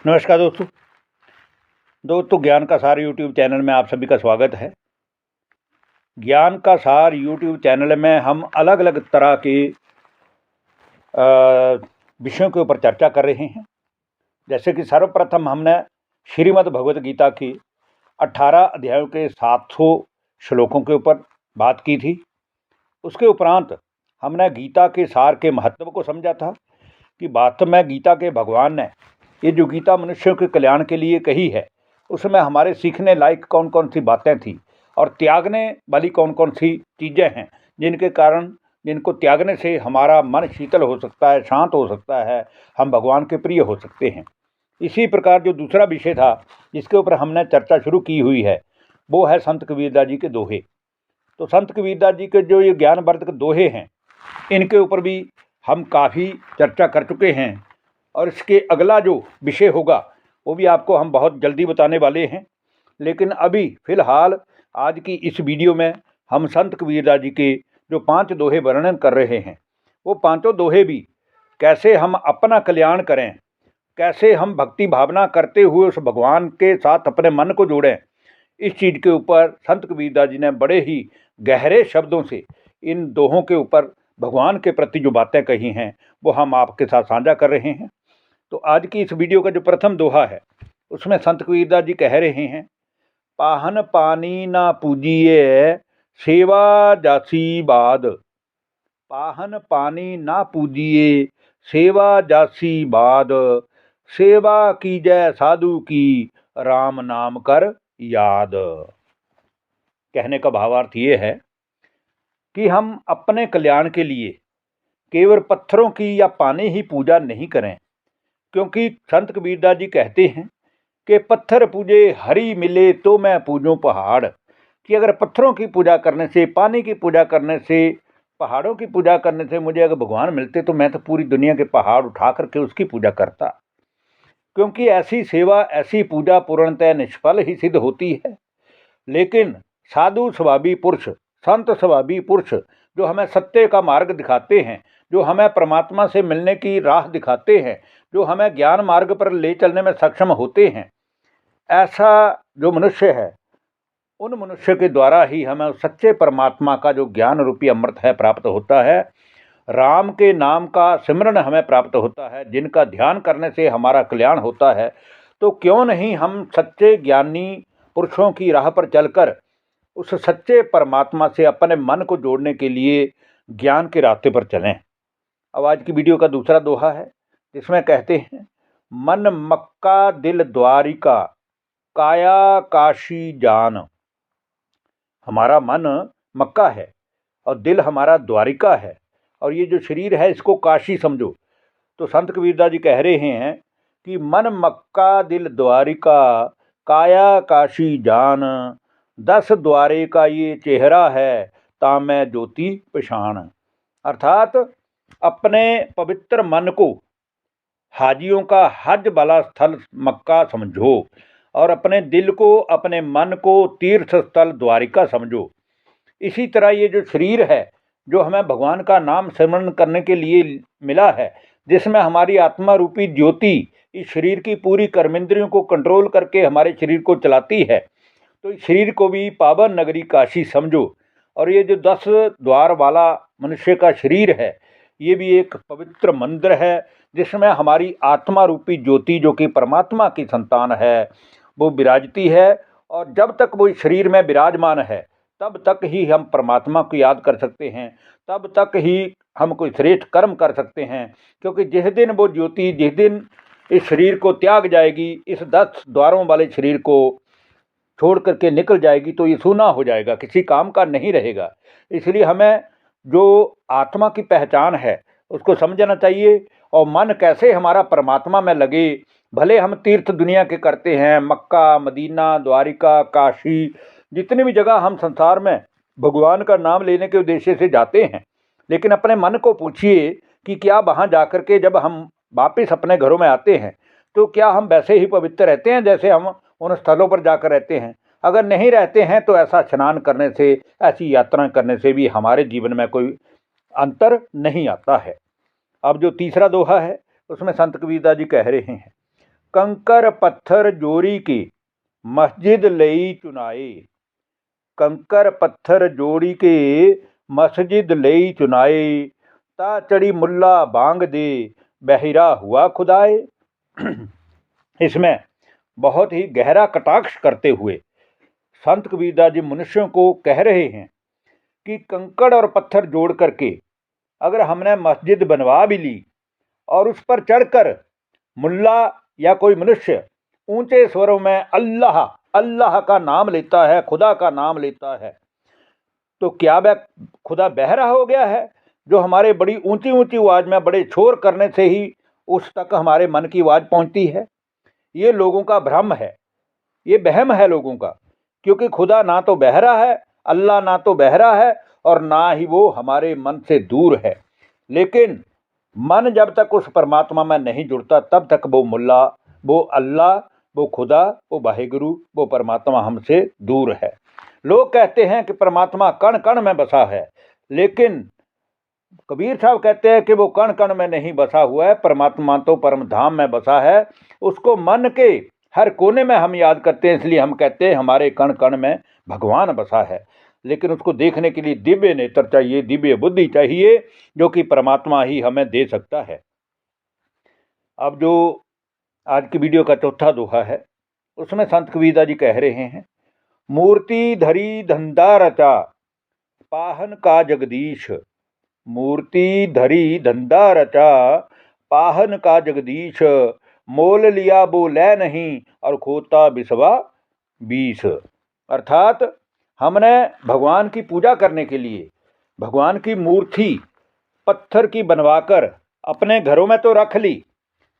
नमस्कार दोस्तों ज्ञान का सार यूट्यूब चैनल में आप सभी का स्वागत है। ज्ञान का सार यूट्यूब चैनल में हम अलग अलग तरह के विषयों के ऊपर चर्चा कर रहे हैं। जैसे कि सर्वप्रथम हमने श्रीमद् भगवत गीता की 18 अध्यायों के 700 श्लोकों के ऊपर बात की थी। उसके उपरांत हमने गीता के सार के महत्व को समझा था कि वास्तव में गीता के भगवान ने ये जो गीता मनुष्यों के कल्याण के लिए कही है, उसमें हमारे सीखने लायक कौन कौन सी बातें थी और त्यागने वाली कौन कौन सी चीज़ें हैं जिनको त्यागने से हमारा मन शीतल हो सकता है, शांत हो सकता है, हम भगवान के प्रिय हो सकते हैं। इसी प्रकार जो दूसरा विषय था जिसके ऊपर हमने चर्चा शुरू की हुई है, वो है संत कबीरदास जी के दोहे। तो संत कबीरदास जी के जो ये ज्ञानवर्धक दोहे हैं, इनके ऊपर भी हम काफ़ी चर्चा कर चुके हैं और इसके अगला जो विषय होगा वो भी आपको हम बहुत जल्दी बताने वाले हैं। लेकिन अभी फ़िलहाल आज की इस वीडियो में हम संत कबीरदास जी के जो 5 दोहे वर्णन कर रहे हैं, वो पांचों दोहे भी कैसे हम अपना कल्याण करें, कैसे हम भक्ति भावना करते हुए उस भगवान के साथ अपने मन को जोड़ें, इस चीज़ के ऊपर संत कबीरदास जी ने बड़े ही गहरे शब्दों से इन दोहों के ऊपर भगवान के प्रति जो बातें कही हैं वो हम आपके साथ साझा कर रहे हैं। तो आज की इस वीडियो का जो प्रथम दोहा है, उसमें संत कबीरदास जी कह रहे हैं, पाहन पानी ना पूजिए सेवा जासी बाद। पाहन पानी ना पूजिए सेवा जासी बाद, सेवा कीजय साधु की राम नाम कर याद। कहने का भावार्थ ये है कि हम अपने कल्याण के लिए केवल पत्थरों की या पानी ही पूजा नहीं करें, क्योंकि संत कबीरदास जी कहते हैं कि पत्थर पूजे हरि मिले तो मैं पूजूं पहाड़। कि अगर पत्थरों की पूजा करने से, पानी की पूजा करने से, पहाड़ों की पूजा करने से मुझे अगर भगवान मिलते तो मैं तो पूरी दुनिया के पहाड़ उठा करके उसकी पूजा करता। क्योंकि ऐसी सेवा, ऐसी पूजा पूर्णतः निष्फल ही सिद्ध होती है। लेकिन साधु स्वभावी पुरुष, संत स्वभावी पुरुष जो हमें सत्य का मार्ग दिखाते हैं, जो हमें परमात्मा से मिलने की राह दिखाते हैं, जो हमें ज्ञान मार्ग पर ले चलने में सक्षम होते हैं, ऐसा जो मनुष्य है, उन मनुष्य के द्वारा ही हमें सच्चे परमात्मा का जो ज्ञान रूपी अमृत है प्राप्त होता है। राम के नाम का सिमरन हमें प्राप्त होता है, जिनका ध्यान करने से हमारा कल्याण होता है। तो क्यों नहीं हम सच्चे ज्ञानी पुरुषों की राह पर चलकर उस सच्चे परमात्मा से अपने मन को जोड़ने के लिए ज्ञान के रास्ते पर चलें। अब आज की वीडियो का दूसरा दोहा है जिसमें कहते हैं, मन मक्का दिल द्वारिका काया काशी जान। हमारा मन मक्का है और दिल हमारा द्वारिका है, और ये जो शरीर है इसको काशी समझो। तो संत कबीरदास जी कह रहे हैं कि मन मक्का दिल द्वारिका काया काशी जान, 10 द्वारे का ये चेहरा है तामै ज्योति पहचान। अर्थात अपने पवित्र मन को हाजियों का हज वाला स्थल मक्का समझो और अपने दिल को, अपने मन को तीर्थ स्थल द्वारिका समझो। इसी तरह ये जो शरीर है, जो हमें भगवान का नाम स्मरण करने के लिए मिला है, जिसमें हमारी आत्मा रूपी ज्योति इस शरीर की पूरी कर्मेंद्रियों को कंट्रोल करके हमारे शरीर को चलाती है, तो इस शरीर को भी पावन नगरी काशी समझो। और ये जो 10 द्वार वाला मनुष्य का शरीर है, ये भी एक पवित्र मंदिर है जिसमें हमारी आत्मा रूपी ज्योति, जो कि परमात्मा की संतान है, वो विराजती है। और जब तक वो इस शरीर में विराजमान है तब तक ही हम परमात्मा को याद कर सकते हैं, तब तक ही हम कोई श्रेष्ठ कर्म कर सकते हैं। क्योंकि जिस दिन वो ज्योति, जिस दिन इस शरीर को त्याग जाएगी, इस 10 द्वारों वाले शरीर को छोड़ करके निकल जाएगी, तो ये सूना हो जाएगा, किसी काम का नहीं रहेगा। इसलिए हमें जो आत्मा की पहचान है उसको समझना चाहिए, और मन कैसे हमारा परमात्मा में लगे। भले हम तीर्थ दुनिया के करते हैं, मक्का, मदीना, द्वारिका, काशी, जितनी भी जगह हम संसार में भगवान का नाम लेने के उद्देश्य से जाते हैं, लेकिन अपने मन को पूछिए कि क्या वहाँ जाकर के जब हम वापस अपने घरों में आते हैं तो क्या हम वैसे ही पवित्र रहते हैं जैसे हम उन स्थलों पर जाकर रहते हैं? अगर नहीं रहते हैं तो ऐसा स्नान करने से, ऐसी यात्रा करने से भी हमारे जीवन में कोई अंतर नहीं आता है। अब जो तीसरा दोहा है उसमें संत कबीरदास जी कह रहे हैं, कंकर पत्थर जोड़ी के मस्जिद लई चुनाए। कंकर पत्थर जोड़ी के मस्जिद लई चुनाए, ता चढ़ी मुल्ला बांग दे बहिरा हुआ खुदाए। इसमें बहुत ही गहरा कटाक्ष करते हुए संत कबीरदास जी मनुष्यों को कह रहे हैं कि कंकड़ और पत्थर जोड़ करके अगर हमने मस्जिद बनवा भी ली और उस पर चढ़कर मुल्ला या कोई मनुष्य ऊंचे स्वरों में अल्लाह अल्लाह का नाम लेता है, खुदा का नाम लेता है, तो क्या वह खुदा बहरा हो गया है जो हमारे बड़ी ऊंची ऊंची आवाज़ में बड़े शोर करने से ही उस तक हमारे मन की आवाज़ पहुंचती है? ये लोगों का भ्रम है, ये वहम है लोगों का, क्योंकि खुदा ना तो बहरा है, अल्लाह ना तो बहरा है और ना ही वो हमारे मन से दूर है। लेकिन मन जब तक उस परमात्मा में नहीं जुड़ता तब तक वो मुल्ला, वो अल्लाह, वो खुदा, वो वाहिगुरु, वो परमात्मा हमसे दूर है। लोग कहते हैं कि परमात्मा कण कण में बसा है, लेकिन कबीर साहब कहते हैं कि वो कण कण में नहीं बसा हुआ है, परमात्मा तो परम धाम में बसा है। उसको मन के हर कोने में हम याद करते हैं, इसलिए हम कहते हैं हमारे कण कण में भगवान बसा है। लेकिन उसको देखने के लिए दिव्य नेत्र चाहिए, दिव्य बुद्धि चाहिए, जो कि परमात्मा ही हमें दे सकता है। अब जो आज की वीडियो का चौथा दोहा है, उसमें संत कबीरदास जी कह रहे हैं, मूर्ति धरी धंधा रचा पाहन का जगदीश। मूर्ति धरी धंधा रचा पाहन का जगदीश, मोल लिया वो लै नहीं और खोता बिसवा बीस। अर्थात हमने भगवान की पूजा करने के लिए भगवान की मूर्ति पत्थर की बनवाकर अपने घरों में तो रख ली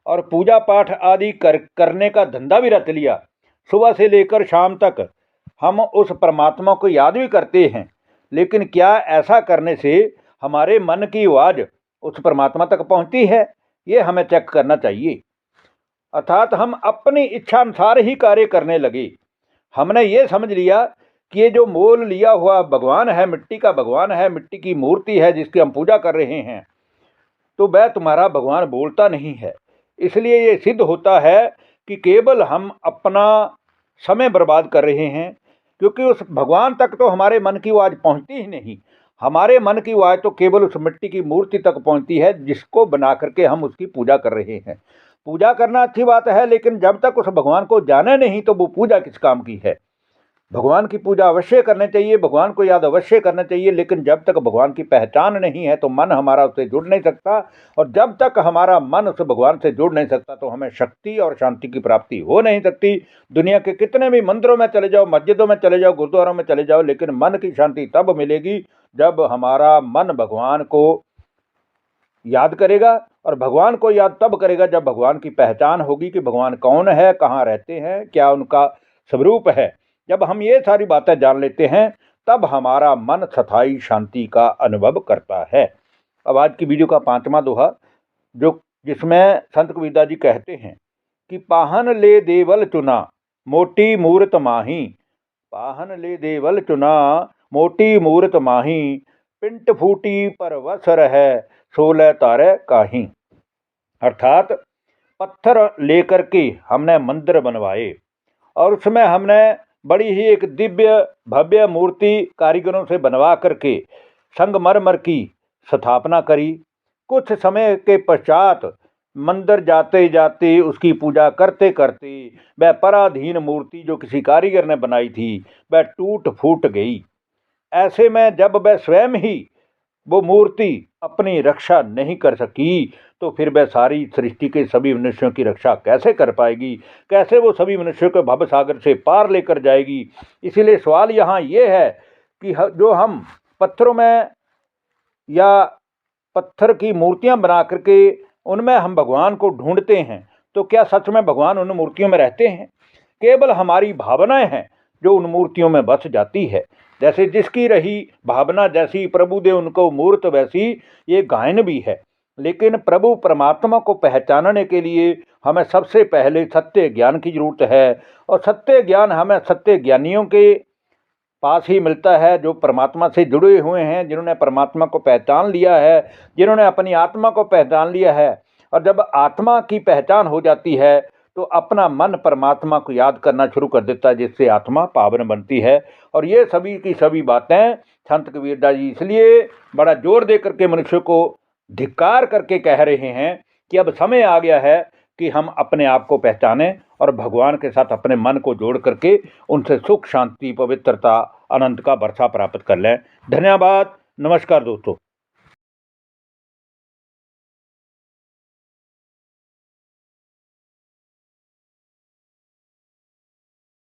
और पूजा पाठ आदि करने का धंधा भी रच लिया। सुबह से लेकर शाम तक हम उस परमात्मा को याद भी करते हैं, लेकिन क्या ऐसा करने से हमारे मन की आवाज़ उस परमात्मा तक पहुंचती है? ये हमें चेक करना चाहिए। अर्थात हम अपनी इच्छा अनुसार ही कार्य करने लगे। हमने ये समझ लिया कि ये जो मोल लिया हुआ भगवान है, मिट्टी का भगवान है, मिट्टी की मूर्ति है जिसकी हम पूजा कर रहे हैं, तो वह तुम्हारा भगवान बोलता नहीं है। इसलिए ये सिद्ध होता है कि केवल हम अपना समय बर्बाद कर रहे हैं, क्योंकि उस भगवान तक तो हमारे मन की आवाज़ पहुंचती ही नहीं। हमारे मन की आवाज़ तो केवल उस मिट्टी की मूर्ति तक पहुंचती है जिसको बना करके हम उसकी पूजा कर रहे हैं। पूजा करना अच्छी बात है, लेकिन जब तक उस भगवान को जाने नहीं तो वो पूजा किस काम की है? भगवान की पूजा अवश्य करनी चाहिए, भगवान को याद अवश्य करना चाहिए, लेकिन जब तक भगवान की पहचान नहीं है तो मन हमारा उससे जुड़ नहीं सकता, और जब तक हमारा मन उस भगवान से जुड़ नहीं सकता तो हमें शक्ति और शांति की प्राप्ति हो नहीं सकती। दुनिया के कितने भी मंदिरों में चले जाओ, मस्जिदों में चले जाओ, गुरुद्वारों में चले जाओ, लेकिन मन की शांति तब मिलेगी जब हमारा मन भगवान को याद करेगा। और भगवान को याद तब करेगा जब भगवान की पहचान होगी कि भगवान कौन है, कहाँ रहते हैं, क्या उनका स्वरूप है। जब हम ये सारी बातें जान लेते हैं तब हमारा मन स्थायी शांति का अनुभव करता है। अब आज की वीडियो का पांचवा दोहा, जो जिसमें संत कबीरदास जी कहते हैं कि पाहन ले देवल चुना मोटी मूरत माही। पाहन ले देवल चुना मोटी मूरत माही, पिंट फूटी पर वसर है 16 तारे काही। अर्थात पत्थर लेकर के हमने मंदिर बनवाए और उसमें हमने बड़ी ही एक दिव्य भव्य मूर्ति कारीगरों से बनवा करके संगमरमर की स्थापना करी। कुछ समय के पश्चात मंदिर जाते जाते उसकी पूजा करते करते वह पराधीन मूर्ति जो किसी कारीगर ने बनाई थी वह टूट फूट गई। ऐसे में जब वह स्वयं ही वो मूर्ति अपनी रक्षा नहीं कर सकी तो फिर वह सारी सृष्टि के सभी मनुष्यों की रक्षा कैसे कर पाएगी, कैसे वो सभी मनुष्यों को भव सागर से पार लेकर जाएगी। इसीलिए सवाल यहाँ ये है कि जो हम पत्थरों में या पत्थर की मूर्तियाँ बना करके उनमें हम भगवान को ढूंढते हैं, तो क्या सच में भगवान उन मूर्तियों में रहते हैं? केवल हमारी भावनाएं हैं जो उन मूर्तियों में बस जाती है। जैसे जिसकी रही भावना जैसी प्रभु दे उनको मूर्त वैसी, ये गायन भी है। लेकिन प्रभु परमात्मा को पहचानने के लिए हमें सबसे पहले सत्य ज्ञान की जरूरत है, और सत्य ज्ञान हमें सत्य ज्ञानियों के पास ही मिलता है जो परमात्मा से जुड़े हुए हैं, जिन्होंने परमात्मा को पहचान लिया है, जिन्होंने अपनी आत्मा को पहचान लिया है। और जब आत्मा की पहचान हो जाती है तो अपना मन परमात्मा को याद करना शुरू कर देता है, जिससे आत्मा पावन बनती है। और ये सभी की सभी बातें संत कबीरदास जी इसलिए बड़ा जोर दे करके मनुष्य को धिक्कार करके कह रहे हैं कि अब समय आ गया है कि हम अपने आप को पहचानें और भगवान के साथ अपने मन को जोड़ करके उनसे सुख, शांति, पवित्रता, आनंद का वर्षा प्राप्त कर लें। धन्यवाद। नमस्कार दोस्तों।